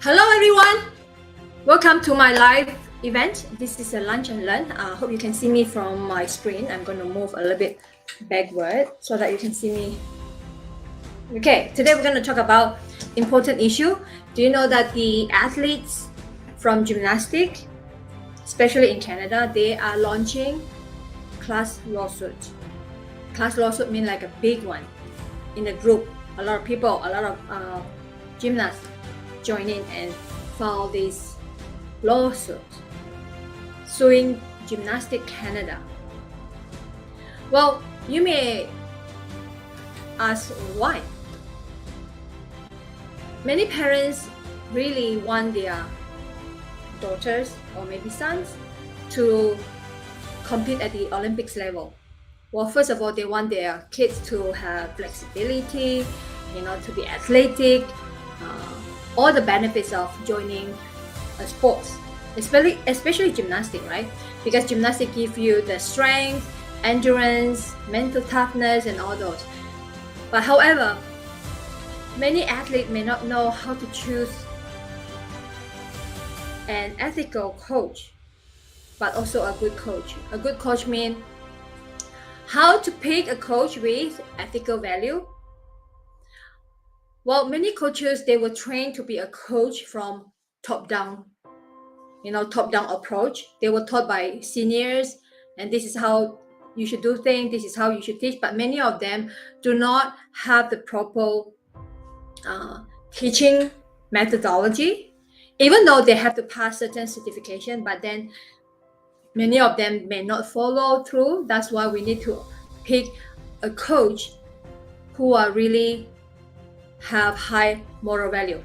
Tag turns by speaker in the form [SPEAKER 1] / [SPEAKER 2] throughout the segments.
[SPEAKER 1] Hello everyone, welcome to my live event. This is a lunch and learn. I hope you can see me from my screen. I'm going to move a little bit backward so that you can see me. Okay, today we're going to talk about important issue. Do you know that the athletes from gymnastics, especially in Canada, they are launching class lawsuit. Class lawsuit means like a big one in a group. A lot of people, a lot of gymnasts join in and file this lawsuit suing Gymnastic Canada. Well, you may ask why. Many parents really want their daughters or maybe sons to compete at the Olympics level. Well, first of all, they want their kids to have flexibility, to be athletic, all the benefits of joining a sports, especially gymnastics, right? Because gymnastics give you the strength, endurance, mental toughness, and all those. But however, many athletes may not know how to choose an ethical coach, but also a good coach. A good coach means how to pick a coach with ethical value. Well, many coaches, they were trained to be a coach from top-down, top-down approach. They were taught by seniors, and this is how you should do things, this is how you should teach. But many of them do not have the proper teaching methodology, even though they have to pass certain certification, but then many of them may not follow through. That's why we need to pick a coach who are really have high moral value.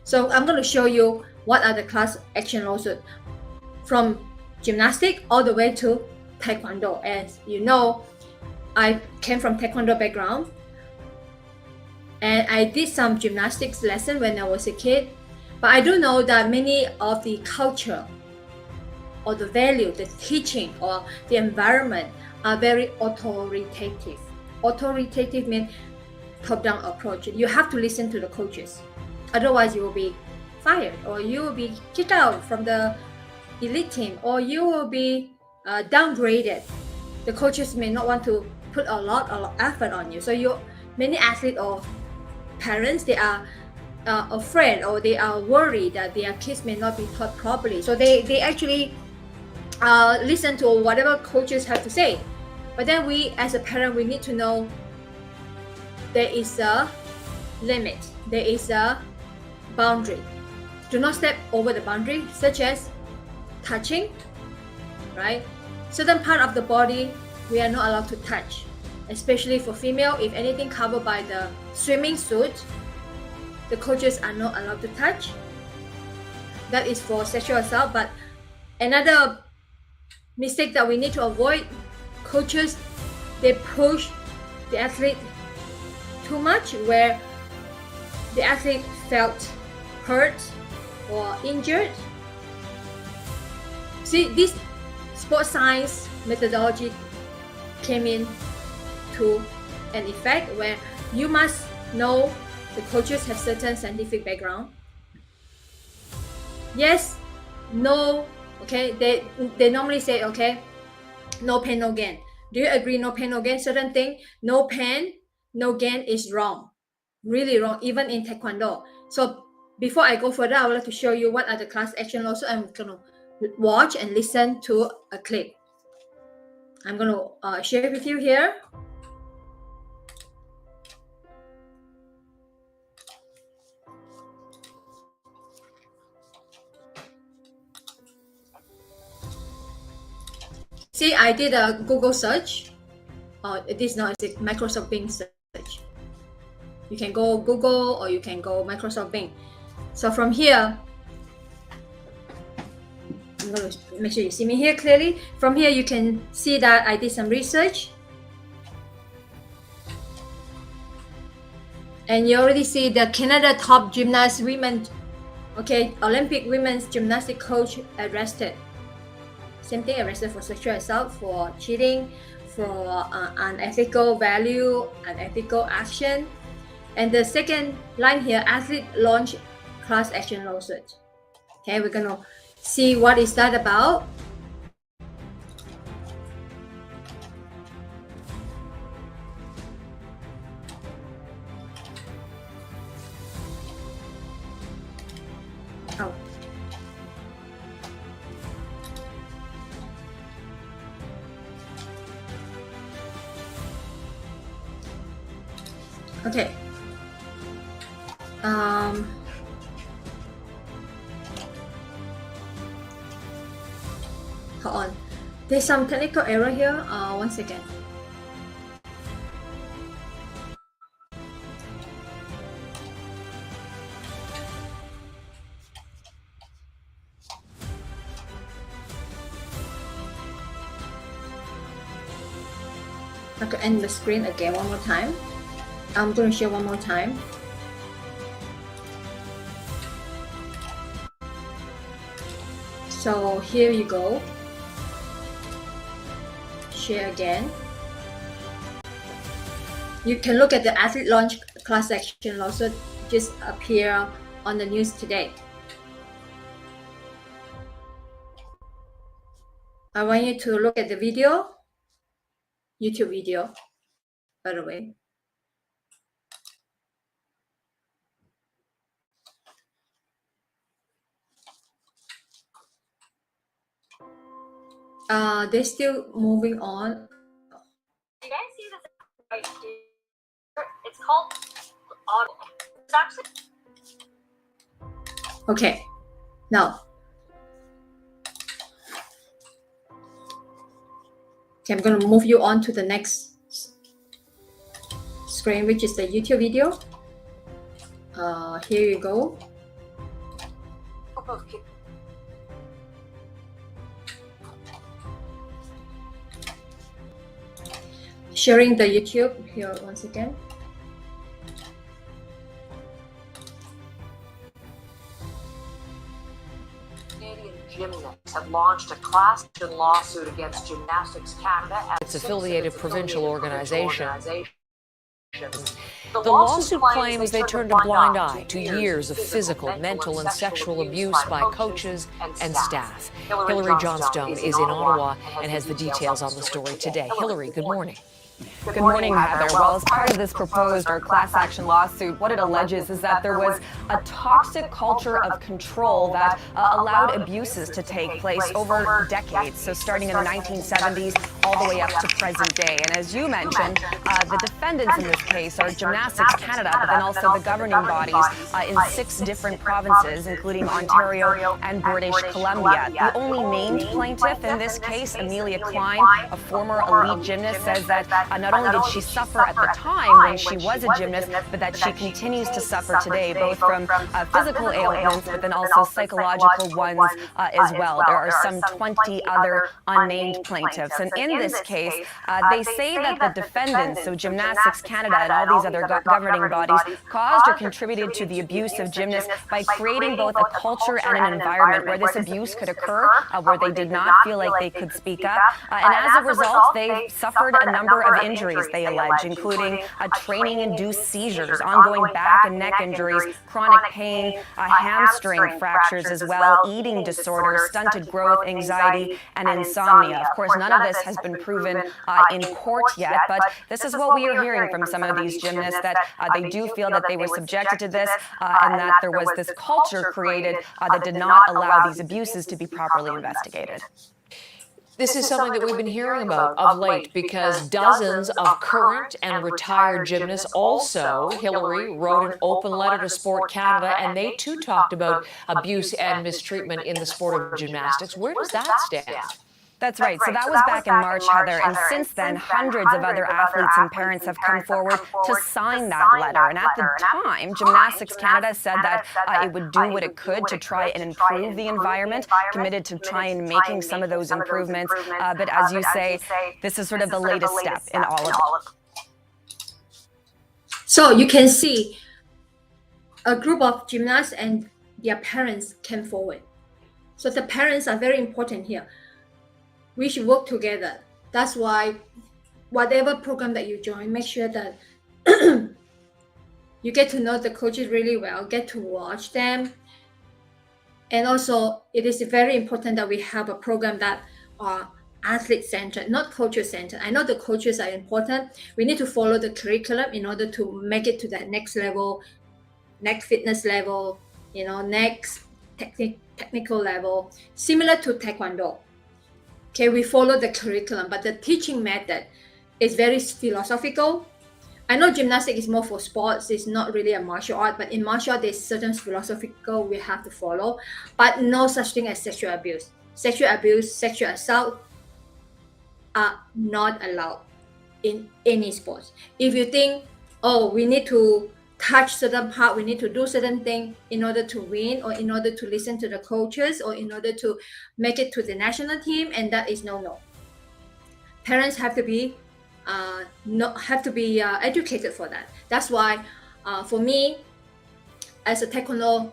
[SPEAKER 1] So I'm going to show you what are the class action lawsuits from gymnastics all the way to taekwondo. As you know, I came from taekwondo background, and I did some gymnastics lesson when I was a kid. But I do know that many of the culture or the value, the teaching or the environment are very authoritative. Authoritative means top-down approach. You have to listen to the coaches, otherwise you will be fired, or you will be kicked out from the elite team, or you will be downgraded. The coaches may not want to put a lot of effort on you. So many athletes or parents, they are afraid, or they are worried that their kids may not be taught properly. So they actually listen to whatever coaches have to say. But then we as a parent, we need to know there is a limit, there is a boundary. Do not step over the boundary, such as touching, right? Certain part of the body we are not allowed to touch, especially for female. If anything covered by the swimming suit, the coaches are not allowed to touch. That is for sexual assault. But another mistake that we need to avoid, coaches, they push the athlete too much, where the athlete felt hurt or injured. See, this sports science methodology came in to an effect where you must know the coaches have certain scientific background. Yes, no, okay, they normally say, okay, no pain, no gain. Do you agree? No pain, no gain. Certain thing, no pain, no gain is wrong, really wrong, even in taekwondo. So before I go further, I would like to show you what are the class action lawsuits. I'm going to watch and listen to a clip. I'm going to share with you here. See, I did a Google search. This now is a Microsoft Bing search. You can go Google or you can go Microsoft Bing. So from here, I'm going to make sure you see me here clearly. From here, you can see that I did some research. And you already see the Canada top gymnast women, okay, Olympic women's gymnastic coach arrested. Same thing, arrested for sexual assault, for cheating, for unethical value, unethical action. And the second line here, athlete launched class action lawsuit. Okay, we're gonna see what is that about. Oh. Okay. Hold on. There's some technical error here. 1 second. I have to end the screen again one more time. I'm going to share one more time. So here you go. Share again. You can look at the athlete launch class action lawsuit just appear on the news today. I want you to look at the video, YouTube video, by the way. They're still moving on.
[SPEAKER 2] You guys see this right here? It's called auto. It's actually
[SPEAKER 1] okay. Now, okay, I'm going to move you on to the next screen, which is the YouTube video. Here you go. Sharing the YouTube here once again.
[SPEAKER 3] Canadian gymnasts have launched a class action lawsuit against Gymnastics Canada and
[SPEAKER 4] its affiliated provincial organization.
[SPEAKER 3] The
[SPEAKER 4] The lawsuit claims they turned a blind eye to years of physical, mental, and sexual abuse by coaches and staff. Hilary Johnstone is in Ottawa and has the details on the story today. Hilary, good morning.
[SPEAKER 5] Good morning, Heather. Well, as part of this proposed or class action lawsuit, what it alleges is that there was a toxic culture of control that allowed abuses to take place over decades, so starting in the 1970s all the way up to present day. And as you mentioned, the defendants in this case are Gymnastics Canada, but then also the governing bodies in 6 different provinces, including Ontario and British Columbia. The only named plaintiff in this case, Amelia Klein, a former elite gymnast, says that not only did she suffer at the time when she was a gymnast, but that she continues to suffer today, both from physical ailments, but then also psychological ones as well. There are some 20 other unnamed plaintiffs. And in this case, they say that the defendants, so Gymnastics Canada and all these other governing bodies, caused or contributed to the abuse of gymnasts by creating both a culture and an environment where this abuse could occur, where they did not feel like they could speak up. And as a result, they suffered a number of injuries, they allege, including training-induced seizures, ongoing back and neck injuries, chronic pain, hamstring fractures as well, eating disorders, stunted growth, anxiety, and insomnia. Of course, none of this has been proven in court yet, but this is what we are hearing from some of these gymnasts, that they do feel that they were subjected to this and that there was this culture created that did not allow these abuses to be properly investigated.
[SPEAKER 4] This is something that we've been hearing about of late because dozens of current and retired gymnasts also, Hilary, wrote an open letter to Sport Canada, and they too talked about abuse and mistreatment in the sport of gymnastics. Where does that stand?
[SPEAKER 5] That's right. So that was back in March, Heather. And since then, hundreds of other athletes and parents have come forward to sign that letter. And at the time, Gymnastics Canada said that it would do what it could to try and improve the environment, committed to try and making some of those improvements. But as you say, this is sort of the latest step in all of it.
[SPEAKER 1] So you can see a group of gymnasts and their parents came forward. So the parents are very important here. We should work together. That's why whatever program that you join, make sure that you get to know the coaches really well, get to watch them, And also, it is very important that we have a program that are athlete-centered, not coaches-centered. I know the coaches are important. We need to follow the curriculum in order to make it to that next level, next fitness level, next technical level, similar to Taekwondo. Okay, we follow the curriculum, but the teaching method is very philosophical. I know gymnastics is more for sports, it's not really a martial art, but in martial art, there's certain philosophical we have to follow, but no such thing as sexual abuse. Sexual abuse, sexual assault are not allowed in any sports. If you think, oh, we need to touch certain part, we need to do certain thing in order to win, or in order to listen to the coaches, or in order to make it to the national team, and that is no. Parents have to be educated for that. That's why for me, as a Taekwondo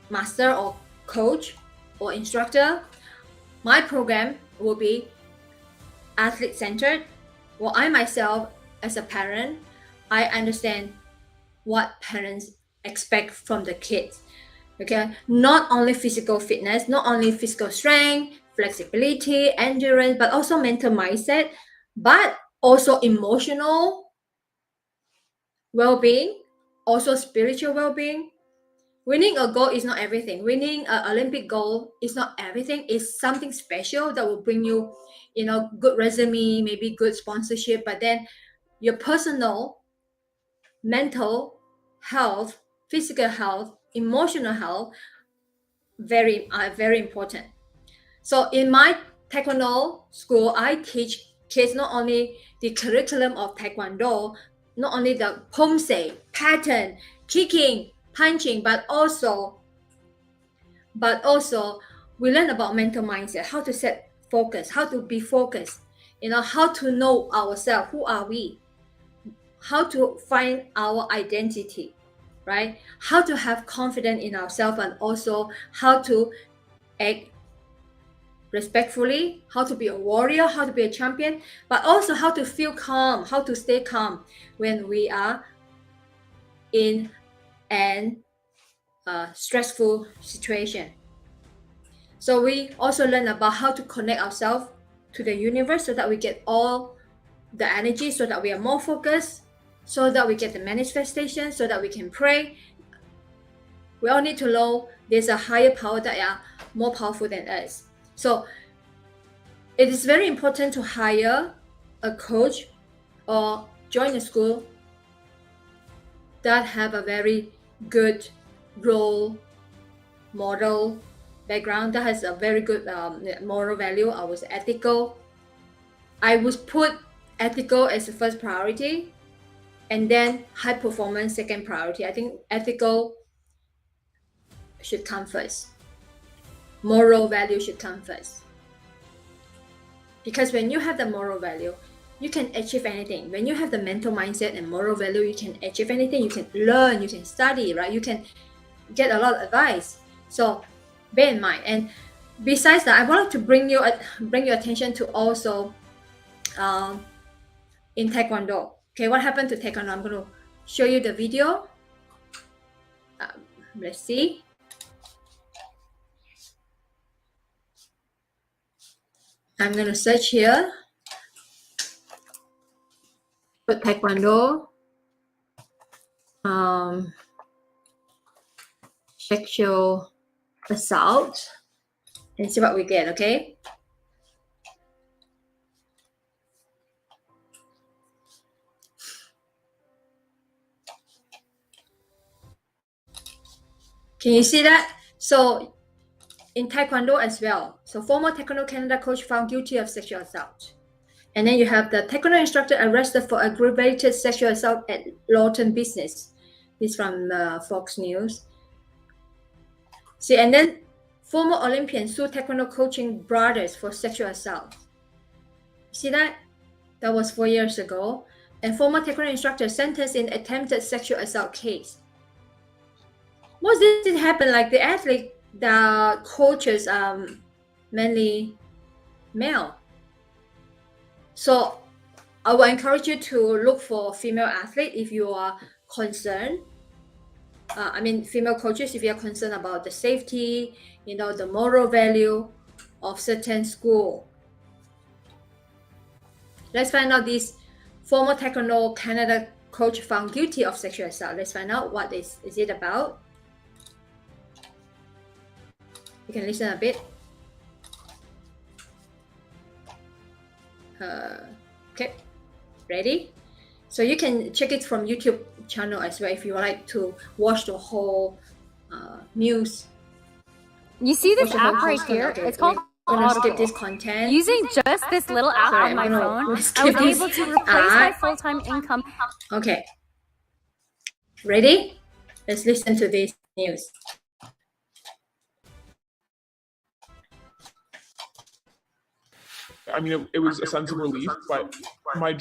[SPEAKER 1] master or coach or instructor, my program will be athlete-centered. Well, I myself, as a parent, I understand what parents expect from the kids. Okay, not only physical fitness, not only physical strength, flexibility, endurance, but also mental mindset, but also emotional well-being, also spiritual well-being. Winning a goal is not everything. Winning an Olympic goal is not everything. It's something special that will bring you, good resume, maybe good sponsorship, but then your personal, mental health, physical health, emotional health, very important. So in my Taekwondo school, I teach kids not only the curriculum of Taekwondo, not only the pomse, pattern, kicking, punching, but also we learn about mental mindset, how to set focus, how to be focused, how to know ourselves, who are we, how to find our identity, right? How to have confidence in ourselves, and also how to act respectfully, how to be a warrior, how to be a champion, but also how to feel calm, how to stay calm when we are in an stressful situation. So we also learn about how to connect ourselves to the universe so that we get all the energy, so that we are more focused, so that we get the manifestation, so that we can pray. We all need to know there's a higher power that are more powerful than us. So it is very important to hire a coach or join a school that have a very good role model background, that has a very good moral value. I was ethical. I would put ethical as the first priority, and then high performance second priority. I think ethical should come first. Moral value should come first. Because when you have the moral value, you can achieve anything. When you have the mental mindset and moral value, you can achieve anything. You can learn, you can study, right? You can get a lot of advice. So bear in mind. And besides that, I want to bring your attention to also in Taekwondo. Okay, what happened to Taekwondo? I'm going to show you the video. Let's see. I'm going to search here. Put Taekwondo. Sexual assault. And see what we get, okay? Can you see that? So in Taekwondo as well. So former Taekwondo Canada coach found guilty of sexual assault. And then you have the Taekwondo instructor arrested for aggravated sexual assault at Lawton Business. This is from Fox News. See, and then former Olympian sued Taekwondo coaching brothers for sexual assault. See that? That was 4 years ago. And former Taekwondo instructor sentenced in attempted sexual assault case. Most did happen, like the athlete, the coaches mainly male. So I will encourage you to look for female athlete if you are concerned female coaches, if you're concerned about the safety, the moral value of certain school. Let's find out this former Taekwondo Canada coach found guilty of sexual assault. Let's find out what is it about. You can listen a bit. Okay, ready? So you can check it from YouTube channel as well if you would like to watch the whole news.
[SPEAKER 6] You see this
[SPEAKER 1] Watch the whole
[SPEAKER 6] app right
[SPEAKER 1] content.
[SPEAKER 6] here?
[SPEAKER 1] Okay,
[SPEAKER 6] It's called
[SPEAKER 1] we're gonna skip
[SPEAKER 6] Audible.
[SPEAKER 1] this content.
[SPEAKER 6] Using just this little app
[SPEAKER 1] Sorry,
[SPEAKER 6] on my
[SPEAKER 1] I'm gonna
[SPEAKER 6] phone, I was
[SPEAKER 1] skip this
[SPEAKER 6] able to replace my full-time income.
[SPEAKER 1] Okay, ready? Let's listen to this news.
[SPEAKER 7] I mean, it was a sense of relief, but my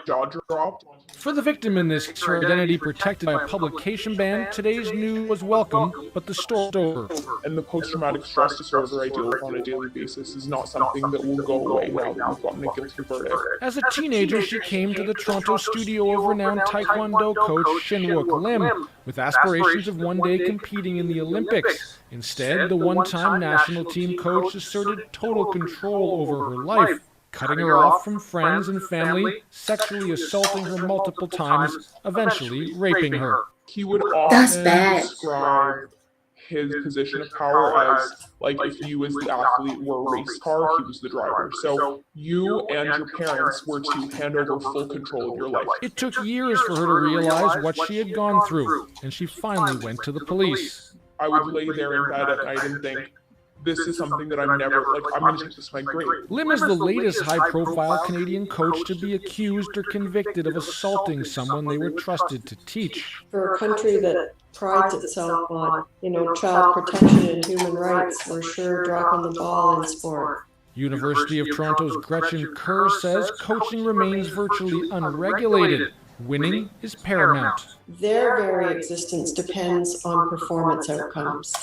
[SPEAKER 7] jaw dropped.
[SPEAKER 8] For the victim in this case, her identity protected by a publication ban, today's news was welcome, but the story's over.
[SPEAKER 7] And the post-traumatic stress disorder I deal with on a daily basis is not something that will go away now that we've gotten a guilty verdict.
[SPEAKER 8] As a teenager, she came to the Toronto studio of renowned Taekwondo coach Shin-Wook Lim, with aspirations of one day competing in the Olympics. Instead, the one-time national team coach asserted total control over her life, cutting her off from friends and family, sexually assaulting her multiple times, eventually raping her.
[SPEAKER 7] He would
[SPEAKER 1] That's
[SPEAKER 7] often
[SPEAKER 1] bad.
[SPEAKER 7] describe his position of power as, like, if you as the athlete were a race car, he was the driver. So you and your parents were to hand over full control of your life.
[SPEAKER 8] It took years for her to realize what she had gone through, and she finally went to the police.
[SPEAKER 7] I would lay there in bed at night and think, this is something that I'm never, like, I'm going to take this to my grave.
[SPEAKER 8] Lim is the latest high-profile Canadian coach to be accused or convicted of assaulting someone they were trusted to teach.
[SPEAKER 9] For a country that prides itself on, child protection and human rights, we're sure dropping the ball in sport.
[SPEAKER 8] University of Toronto's Gretchen Kerr says coaching remains virtually unregulated. Winning is paramount.
[SPEAKER 9] Their very existence depends on performance outcomes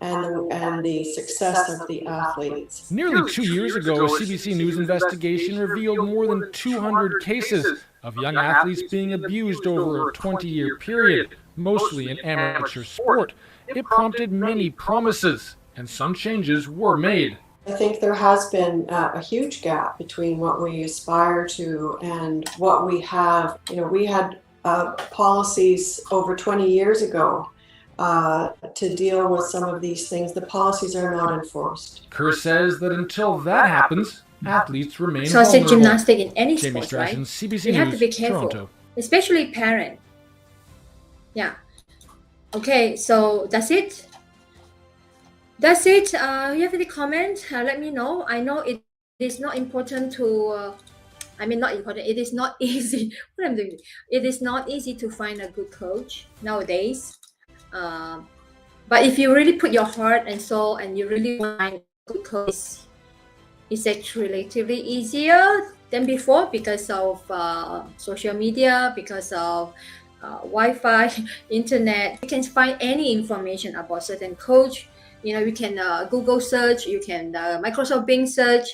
[SPEAKER 9] and the success of the athletes.
[SPEAKER 8] Nearly 2 years ago, a CBC News investigation revealed more than 200 cases of young athletes being abused over a 20-year period, mostly in amateur sport. It prompted many promises, and some changes were made.
[SPEAKER 9] I think there has been a huge gap between what we aspire to and what we have. We had policies over 20 years ago to deal with some of these things. The policies are not enforced.
[SPEAKER 8] Kerr says that until that happens, athletes remain
[SPEAKER 1] So I said
[SPEAKER 8] vulnerable.
[SPEAKER 1] gymnastic in any
[SPEAKER 8] Jamie
[SPEAKER 1] sport, right?
[SPEAKER 8] Strachan, CBC
[SPEAKER 1] You have to
[SPEAKER 8] News,
[SPEAKER 1] be careful,
[SPEAKER 8] Toronto.
[SPEAKER 1] especially parent. Yeah. Okay, so that's it. That's it. You have any comment? Let me know. I know it is not important to. Not important. It is not easy. What I'm doing. It is not easy to find a good coach nowadays. But if you really put your heart and soul and you really want a good coach, it's actually relatively easier than before because of social media, because of Wi-Fi, internet. You can find any information about certain coach. You can Google search, you can Microsoft Bing search,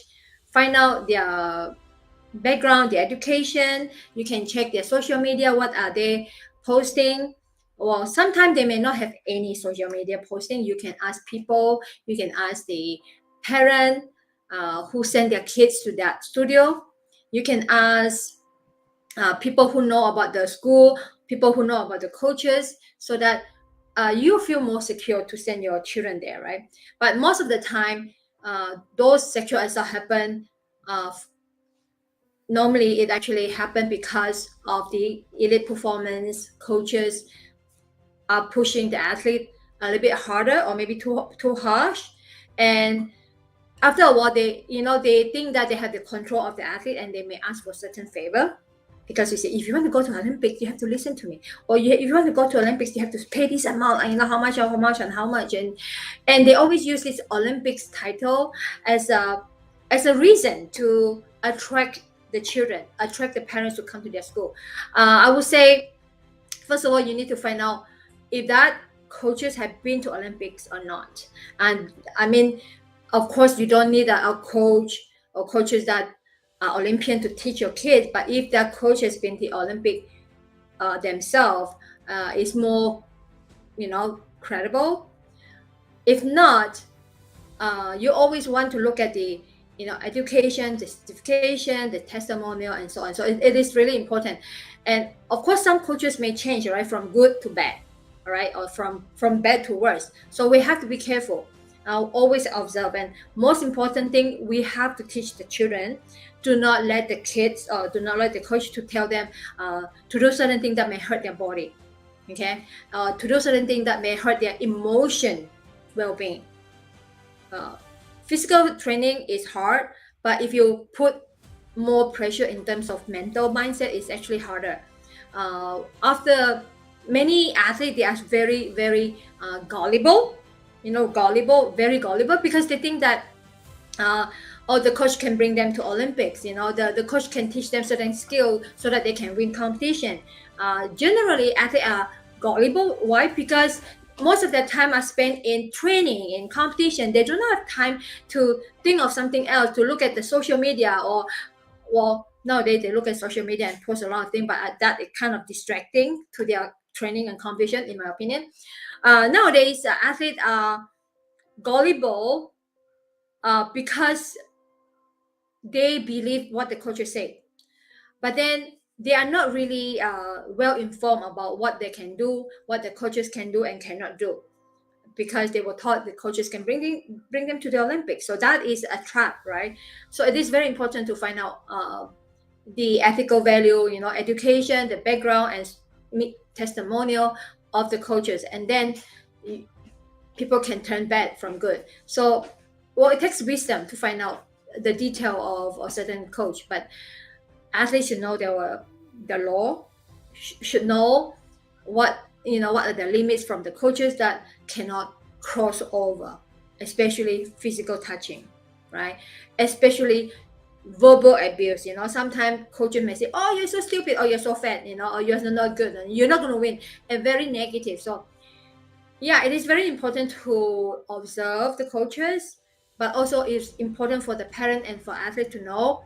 [SPEAKER 1] find out their background, their education. You can check their social media, what are they posting. Well, sometimes they may not have any social media posting. You can ask people, you can ask the parent who send their kids to that studio. You can ask people who know about the school, people who know about the coaches, so that you feel more secure to send your children there, right? But most of the time, those sexual assault happen. Normally, it actually happened because of the elite performance coaches are pushing the athlete a little bit harder or maybe too harsh, and after a while, they think that they have the control of the athlete, and they may ask for certain favor. Because you say, if you want to go to Olympics, you have to listen to me. Or if you want to go to Olympics, you have to pay this amount, and how much, and they always use this Olympics title as a reason to attract the children, attract the parents to come to their school. I would say, first of all, you need to find out if that coaches have been to Olympics or not. And of course, you don't need a coach or coaches that Olympian to teach your kids, but if that coach has been to the Olympic themselves, it's more credible. If not, you always want to look at the education, the certification, the testimonial, and so on. So it is really important. And of course, some coaches may change, right, from good to bad, all right, or from bad to worse. So we have to be careful. Always observe. And most important thing, we have to teach the children. Do not let the kids, or do not let the coach to tell them to do certain things that may hurt their body. Okay, to do certain things that may hurt their emotion well-being. Physical training is hard, but if you put more pressure in terms of mental mindset, it's actually harder. After many athletes, they are very, very gullible, very gullible, because they think that the coach can bring them to Olympics. The coach can teach them certain skills so that they can win competition. Generally, athletes are gullible. Why? Because most of their time are spent in training, in competition. They do not have time to think of something else, to look at the social media, or nowadays they look at social media and post a lot of things, but that is kind of distracting to their training and competition, in my opinion. Nowadays, athletes are gullible because they believe what the coaches say, but then they are not really well informed about what they can do, what the coaches can do and cannot do, because they were taught the coaches can bring them to the Olympics. So that is a trap, right? So it is very important to find out the ethical value, education, the background, and testimonial of the coaches, and then people can turn bad from good. So, it takes wisdom to find out the detail of a certain coach, but athletes should know the law, should know what are the limits from the coaches that cannot cross over, especially physical touching, right? Especially verbal abuse. Sometimes coaches may say, "Oh, you're so stupid," or "You're so fat," or "You're not good," and "You're not going to win," and very negative. So yeah, it is very important to observe the coaches, but also it's important for the parent and for athlete to know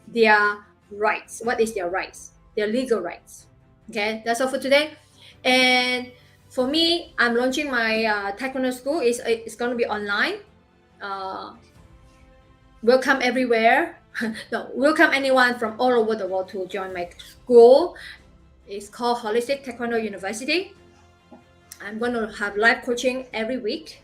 [SPEAKER 1] their rights. What is their rights? Their legal rights. Okay, that's all for today. And for me, I'm launching my taekwondo school. It's going to be online. Welcome everywhere. No, welcome anyone from all over the world to join my school. It's called Holistic Taekwondo University. I'm going to have live coaching every week.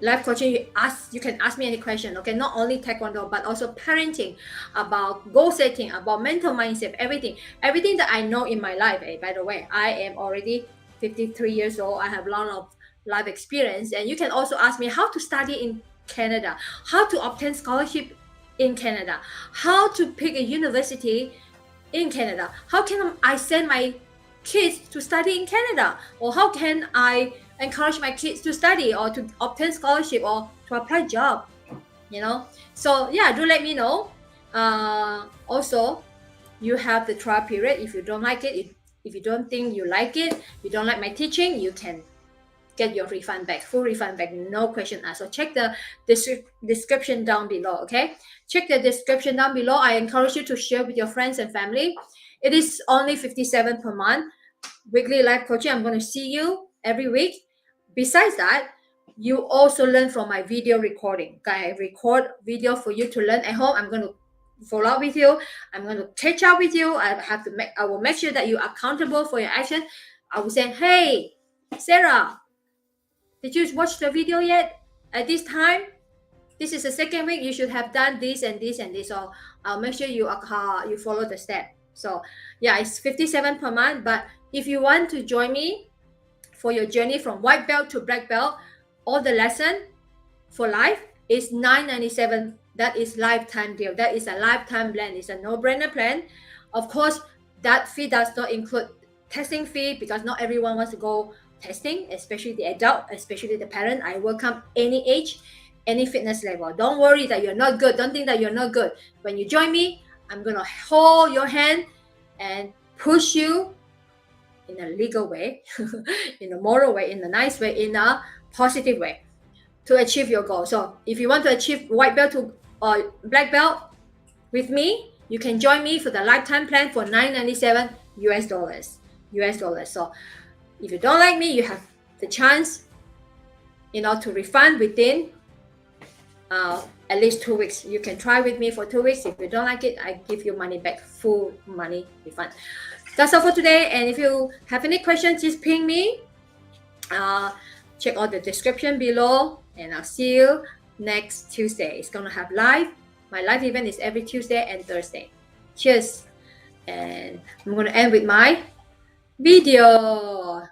[SPEAKER 1] Live coaching, you can ask me any question, okay? Not only taekwondo, but also parenting, about goal setting, about mental mindset, everything that I know in my life. By the way, I am already 53 years old. I have a lot of life experience, and you can also ask me how to study in Canada, how to obtain scholarship in Canada, how to pick a university in Canada, how can I send my kids to study in Canada, or how can I encourage my kids to study or to obtain scholarship or to apply job, So yeah, do let me know. Also, you have the trial period. If you don't like it, if you don't think you like it, you don't like my teaching, you can get your refund back, full refund back, no question asked. So check the description down below, okay? Check the description down below. I encourage you to share with your friends and family. It is only $57 per month. Weekly live coaching. I'm going to see you every week. Besides that, you also learn from my video recording. Okay? I record video for you to learn at home. I'm going to follow up with you. I'm going to catch up with you. I will make sure that you're accountable for your action. I will say, "Hey, Sarah, did you watch the video yet? At this time, this is the second week. You should have done this and this and this." So I'll make sure you follow the step. So yeah, it's $57 per month. But if you want to join me for your journey from white belt to black belt, all the lesson for life is $997. That is lifetime deal. That is a lifetime plan. It's a no-brainer plan. Of course, that fee does not include testing fee, because not everyone wants to go testing, especially the adult, especially the parent. I welcome any age, any fitness level. Don't worry that you're not good. Don't think that you're not good. When you join me, I'm going to hold your hand and push you in a legal way, in a moral way, in a nice way, in a positive way to achieve your goal. So if you want to achieve white belt to black belt with me, you can join me for the lifetime plan for $997 US dollars. So If you don't like me, you have the chance, to refund within at least 2 weeks. You can try with me for 2 weeks. If you don't like it, I give you money back, full money refund. That's all for today. And if you have any questions, just ping me. Check out the description below, and I'll see you next Tuesday. It's gonna have live. My live event is every Tuesday and Thursday. Cheers. And I'm gonna end with my video.